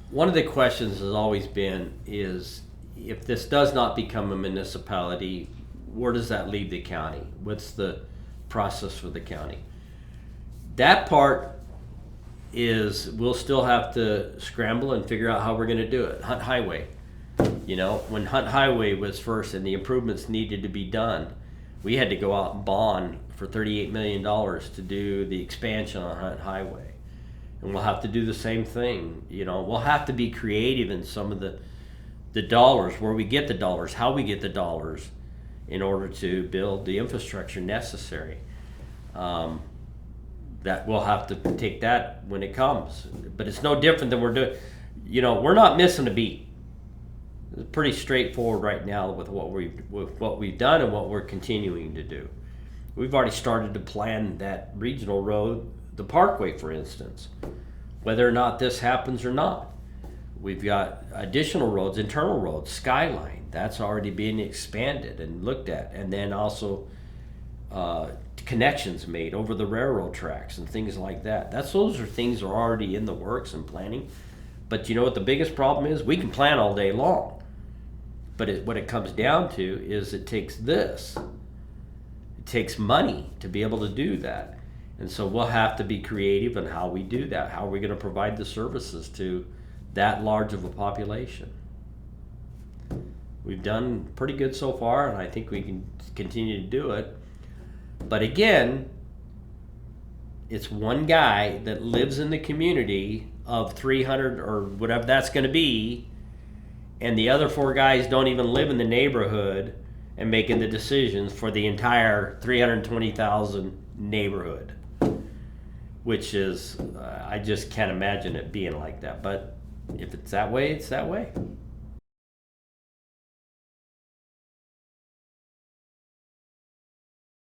one of the questions has always been is if this does not become a municipality, where does that leave the county? What's the process for the county? That part is we'll still have to scramble and figure out how we're going to do it. Hunt Highway. When Hunt Highway was first and the improvements needed to be done, we had to go out and bond for $38 million to do the expansion on Hunt Highway. And we'll have to do the same thing. We'll have to be creative in some of the dollars, where we get the dollars, how we get the dollars in order to build the infrastructure necessary. That we'll have to take that when it comes. But it's no different than we're doing. We're not missing a beat. It's pretty straightforward right now with what we've done and what we're continuing to do. We've already started to plan that regional road, the Parkway, for instance, whether or not this happens or not. We've got additional roads, internal roads, Skyline, that's already being expanded and looked at, and then also connections made over the railroad tracks and things like that. Those are things that are already in the works and planning. But you know what the biggest problem is? We can plan all day long, but what it comes down to is it takes this. It takes money to be able to do that. And so we'll have to be creative in how we do that. How are we going to provide the services to that large of a population? We've done pretty good so far, and I think we can continue to do it. But again, it's one guy that lives in the community of 300 or whatever that's going to be, and the other 4 guys don't even live in the neighborhood and making the decisions for the entire 320,000 neighborhood, which is, I just can't imagine it being like that. But if it's that way, it's that way.